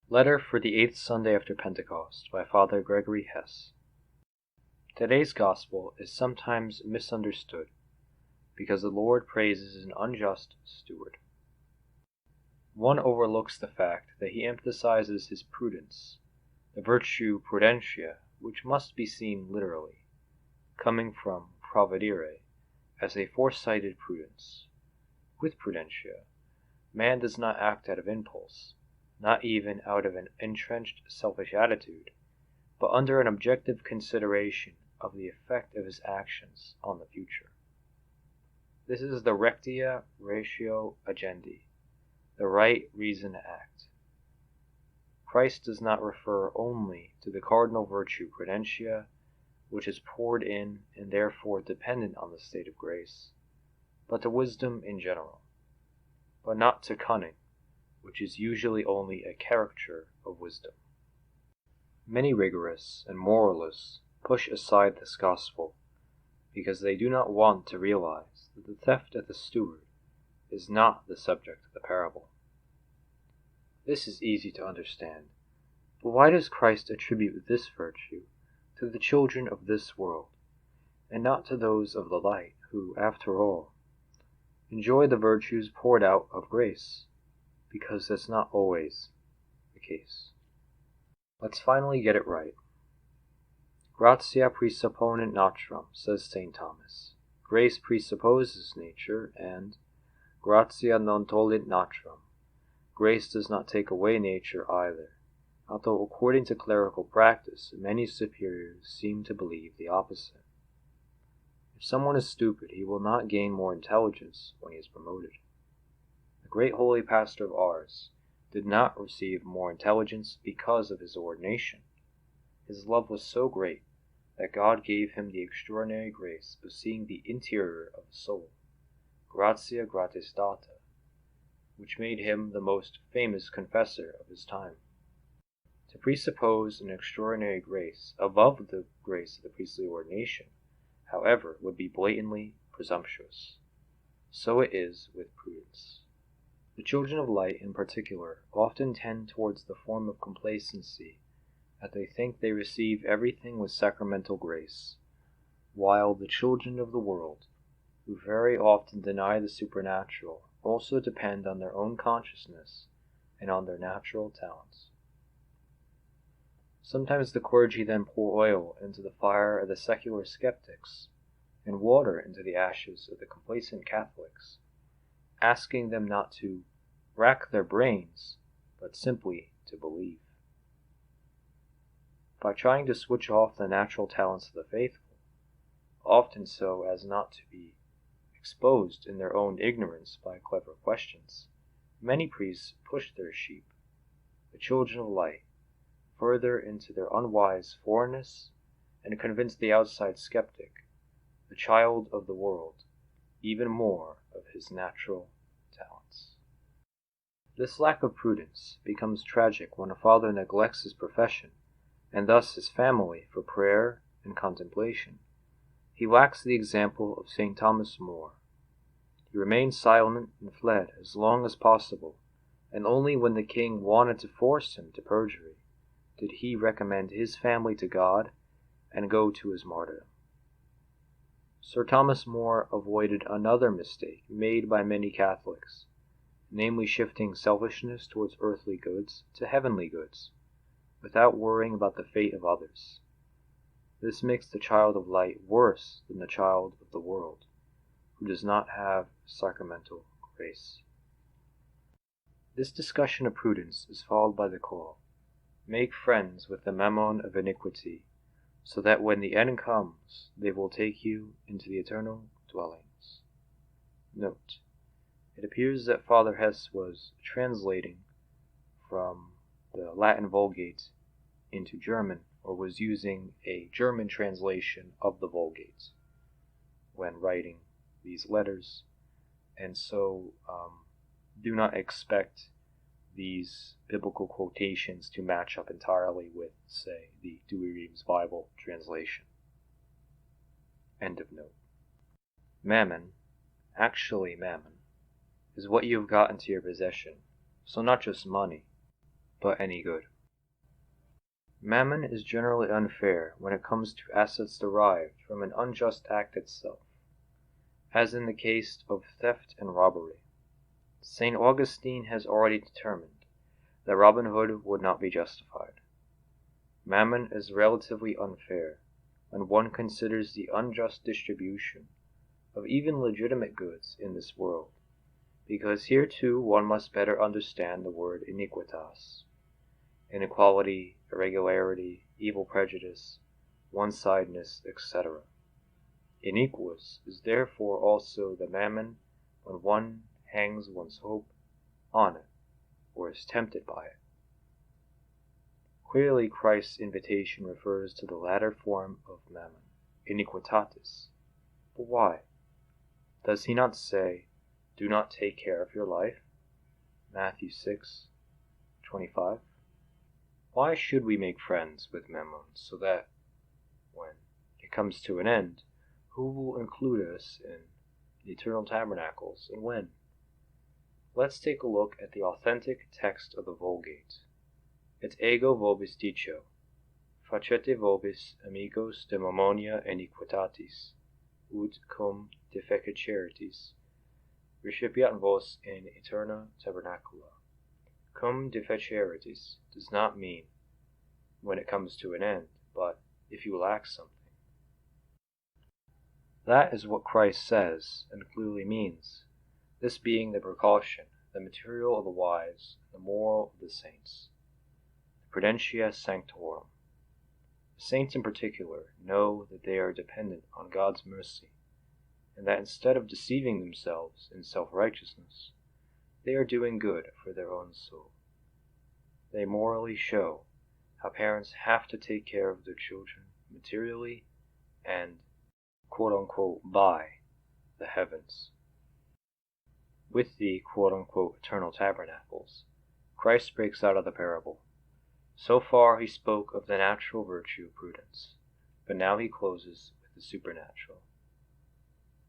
Letter for the Eighth Sunday After Pentecost by Father Gregory Hesse. Today's Gospel is sometimes misunderstood because the Lord praises an unjust steward. One overlooks the fact that he emphasizes his prudence, the virtue prudentia, which must be seen literally, coming from providere, as a foresighted prudence. With prudentia, man does not act out of impulse, not even out of an entrenched selfish attitude, but under an objective consideration of the effect of his actions on the future. This is the rectia ratio agendi, the right reason to act. Christ does not refer only to the cardinal virtue prudentia, which is poured in and therefore dependent on the state of grace, but to wisdom in general, but not to cunning, which is usually only a caricature of wisdom. Many rigorists and moralists push aside this gospel because they do not want to realize that the theft of the steward is not the subject of the parable. This is easy to understand, but why does Christ attribute this virtue to the children of this world, and not to those of the light who, after all, enjoy the virtues poured out of grace? Because that's not always the case. Let's finally get it right. Gratia presupponent naturam, says St. Thomas. Grace presupposes nature, and gratia non tollit naturam. Grace does not take away nature either, although according to clerical practice, many superiors seem to believe the opposite. If someone is stupid, he will not gain more intelligence when he is promoted. The great holy pastor of Ars did not receive more intelligence because of his ordination. His love was so great that God gave him the extraordinary grace of seeing the interior of the soul, gratia gratis data, which made him the most famous confessor of his time. To presuppose an extraordinary grace above the grace of the priestly ordination, however, would be blatantly presumptuous. So it is with prudence. The children of light, in particular, often tend towards the form of complacency, that they think they receive everything with sacramental grace, while the children of the world, who very often deny the supernatural, also depend on their own consciousness and on their natural talents. Sometimes the clergy then pour oil into the fire of the secular skeptics and water into the ashes of the complacent Catholics, asking them not to rack their brains, but simply to believe. By trying to switch off the natural talents of the faithful, often so as not to be exposed in their own ignorance by clever questions, many priests push their sheep, the children of light, further into their unwise foreignness and convince the outside skeptic, the child of the world, even more of his natural talents. This lack of prudence becomes tragic when a father neglects his profession, and thus his family, for prayer and contemplation. He lacks the example of St. Thomas More. He remained silent and fled as long as possible, and only when the king wanted to force him to perjury did he recommend his family to God and go to his martyrdom. Sir Thomas More avoided another mistake made by many Catholics, namely shifting selfishness towards earthly goods to heavenly goods, without worrying about the fate of others. This makes the child of light worse than the child of the world, who does not have sacramental grace. This discussion of prudence is followed by the call, make friends with the Mammon of iniquity, so that when the end comes, they will take you into the eternal dwellings. Note: it appears that Father Hesse was translating from the Latin Vulgate into German, or was using a German translation of the Vulgate when writing these letters, and so do not expect these biblical quotations to match up entirely with, say, the Douay-Rheims Bible translation. End of note. Mammon, actually Mammon, is what you have got into your possession, so not just money, but any good. Mammon is generally unfair when it comes to assets derived from an unjust act itself, as in the case of theft and robbery. St. Augustine has already determined that Robin Hood would not be justified. Mammon is relatively unfair when one considers the unjust distribution of even legitimate goods in this world, because here too one must better understand the word iniquitas. Inequality, irregularity, evil prejudice, one-sidedness, etc. Iniquous is therefore also the mammon when one hangs one's hope on it, or is tempted by it. Clearly Christ's invitation refers to the latter form of mammon, iniquitatis. But why? Does he not say, "Do not take care of your life"? Matthew 6:25. Why should we make friends with Mammon, so that, when it comes to an end, who will include us in the eternal tabernacles, and when? Let's take a look at the authentic text of the Vulgate. Et ego vobis dico, facete vobis amigos de mammonia iniquitatis, ut cum defeceritis, recipiat vos in aeterna tabernacula. Cum defeceritis does not mean when it comes to an end, but if you lack something. That is what Christ says and clearly means, this being the precaution, the material of the wise, the moral of the saints, the prudentia sanctorum. The saints in particular know that they are dependent on God's mercy, and that instead of deceiving themselves in self-righteousness, they are doing good for their own soul. They morally show how parents have to take care of their children materially and, quote-unquote, buy the heavens. With the, quote-unquote, eternal tabernacles, Christ breaks out of the parable. So far he spoke of the natural virtue of prudence, but now he closes with the supernatural.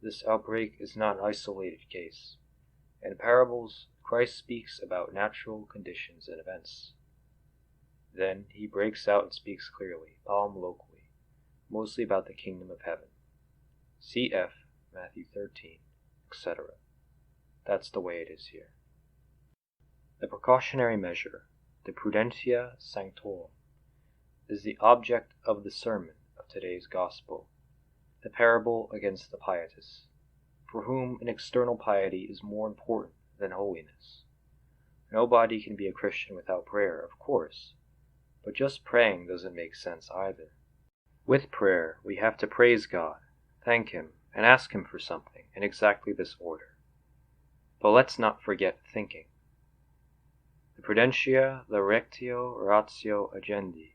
This outbreak is not an isolated case. In parables, Christ speaks about natural conditions and events. Then he breaks out and speaks clearly, palm locally, mostly about the kingdom of heaven. Cf. Matthew 13, etc. That's the way it is here. The precautionary measure, the prudentia sanctorum, is the object of the sermon of today's gospel, the parable against the pietists, for whom an external piety is more important than holiness. Nobody can be a Christian without prayer, of course, but just praying doesn't make sense either. With prayer, we have to praise God, thank Him, and ask Him for something in exactly this order. But let's not forget thinking. The prudentia, the rectio ratio agendi,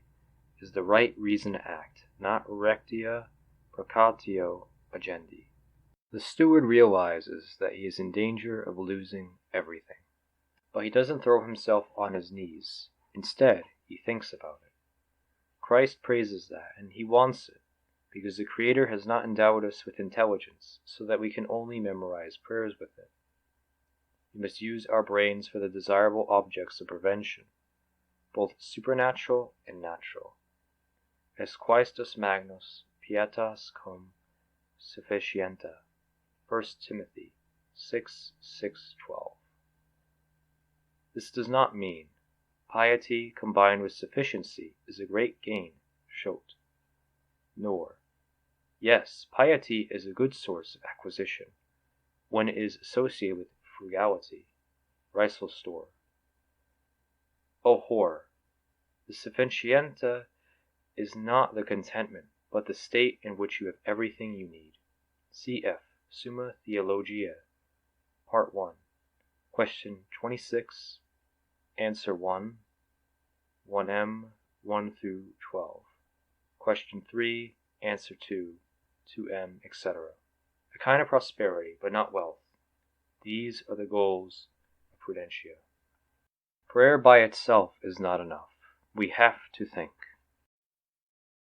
is the right reason to act, not rectia precatio agendi. The steward realizes that he is in danger of losing everything, but he doesn't throw himself on his knees. Instead, he thinks about it. Christ praises that, and he wants it, because the Creator has not endowed us with intelligence so that we can only memorize prayers with it. We must use our brains for the desirable objects of prevention, both supernatural and natural. Es quaestus magnus pietas cum sufficienta. 1 Timothy 6:12. This does not mean piety combined with sufficiency is a great gain, shot. Nor, yes, piety is a good source of acquisition when it is associated with frugality, riceful store. Oh horror! The sufficienta is not the contentment, but the state in which you have everything you need. Cf. Summa Theologia, Part 1, Question 26, Answer 1, 1m, 1 through 12. Question 3, Answer 2, 2m, etc. A kind of prosperity, but not wealth. These are the goals of prudentia. Prayer by itself is not enough. We have to think.